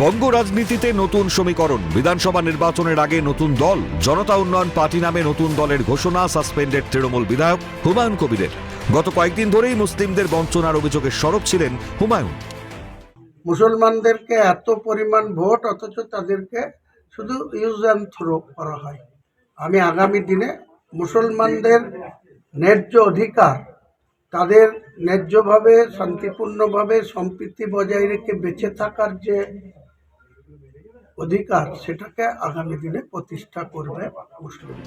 বঙ্গ রাজনীতিতে নতুন সমীকরণ। বিধানসভা নির্বাচনের আগে নতুন দল, জনতা উন্নয়ন পার্টি নামে নতুন দলের ঘোষণা সাসপেন্ডেড তৃণমূল বিধায়ক হুমায়ুন কবিরের। গত কয়েকদিন ধরেই মুসলিমদের বঞ্চনার অভিযোগে সরব ছিলেন হুমায়ুন। মুসলমানদেরকে এত পরিমাণ ভোট, অথচ তাদেরকে শুধু ইউজ অ্যান্ড থ্রো করা হয়। আমি আগামী দিনে মুসলমানদের ন্যায্য অধিকার, তাদের ন্যায্যভাবে শান্তিপূর্ণভাবে সম্প্রীতি বজায় রেখে বেঁচে থাকার যে অধিকার, সেটাকে আগামী দিনে প্রতিষ্ঠা করবে মুসলিম।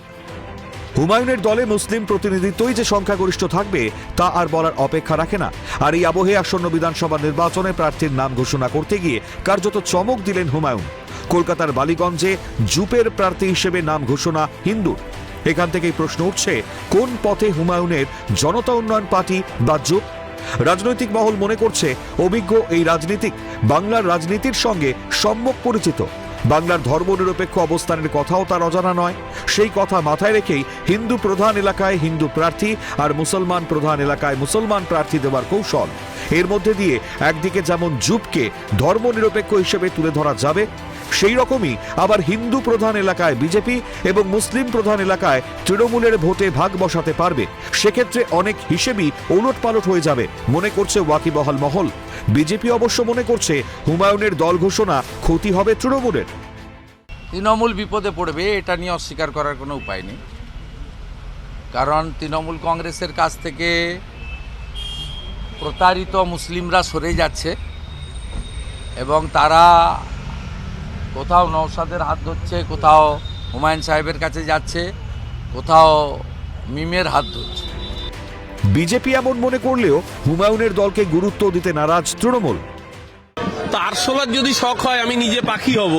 হুমায়ুনের দলে মুসলিম প্রতিনিধিত্বই যে সংখ্যাগরিষ্ঠ থাকবে তা আর বলার অপেক্ষা রাখে না। আর এই আবহে আসন্ন বিধানসভা নির্বাচনে প্রার্থীর নাম ঘোষণা করতে গিয়ে কার্যত চমক দিলেন হুমায়ুন। কলকাতার বালিগঞ্জে জুপের প্রার্থী হিসেবে নাম ঘোষণা হিন্দুর। এখান থেকেই প্রশ্ন উঠছে, কোন পথে হুমায়ুনের জনতা উন্নয়ন পার্টি বা জুপ? রাজনৈতিক মহল মনে করছে অভিজ্ঞ এই রাজনীতিক বাংলার রাজনীতির সঙ্গে সম্যক পরিচিত। বাংলার ধর্মনিরপেক্ষ অবস্থানের কথাও তার অজানা নয়। সেই কথা মাথায় রেখেই হিন্দু প্রধান এলাকায় হিন্দু প্রার্থী আর মুসলমান প্রধান এলাকায় মুসলমান প্রার্থী দেওয়ার কৌশল। এর মধ্যে দিয়ে একদিকে যেমন জুপকে ধর্মনিরপেক্ষ হিসেবে তুলে ধরা যাবে, সেই রকমই আবার হিন্দু প্রধান এলাকায় বিজেপি এবং মুসলিম প্রধান এলাকায় তৃণমূলের ভোটে ভাগ বসাতে পারবে। সেক্ষেত্রে অনেক হিসেবই ওলটপালট হয়ে যাবে মনে করছে ওয়াকিবহাল মহল। বিজেপি অবশ্য মনে করছে হুমায়ুনের দল ঘোষণা ক্ষতি হবে তৃণমূলের। তৃণমূল বিপদে পড়বে, এটা নিয়ে অস্বীকার করার কোনো উপায় নেই। কারণ তৃণমূল কংগ্রেসের কাছ থেকে প্রতারিত মুসলিমরা সরে যাচ্ছে এবং তারা কোথাও নওশাদের হাত ধরছে, কোথাও হুমায়ুন সাহেবের কাছে যাচ্ছে, কোথাও মিমের হাত ধরছে। বিজেপি এমন মনে করলেও হুমায়ুনের দলকে গুরুত্ব দিতে নারাজ তৃণমূল। তো আরশোলার যদি শখ হয় আমি নিজে পাখি হব।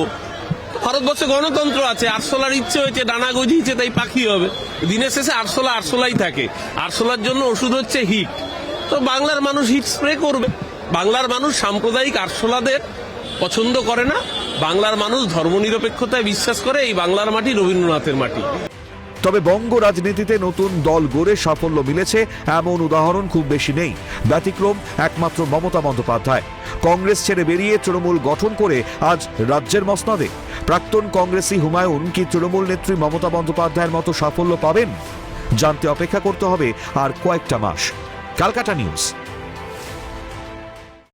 ভারতবর্ষে গণতন্ত্র আছে, আরশোলার ইচ্ছে হয়েছে, ডানা গজিয়েছে, তাই পাখি হবে। দিনের শেষে আরশোলাই থাকে। আরশোলার জন্য ওষুধ হচ্ছে হিট। তো বাংলার মানুষ হিট স্প্রে করবে। বাংলার মানুষ সাম্প্রদায়িক আরশোলাদের পছন্দ করে না। বাংলার মানুষ ধর্মনিরপেক্ষতায় বিশ্বাস করে। এই বাংলার মাটি রবীন্দ্রনাথের মাটি। তবে বঙ্গ রাজনীতিতে নতুন দল গড়ে সাফল্য মিলেছে এমন উদাহরণ খুব বেশি নেই। ব্যতিক্রম একমাত্র মমতা বন্দ্যোপাধ্যায়। কংগ্রেস ছেড়ে বেরিয়ে তৃণমূল গঠন করে আজ রাজ্যের মসনদে। প্রাক্তন কংগ্রেসী হুমায়ুন কি তৃণমূল নেত্রী মমতা বন্দ্যোপাধ্যায়ের মতো সাফল্য পাবেন? জানতে অপেক্ষা করতে হবে আর কয়েকটা মাস। ক্যালকাটা নিউজ।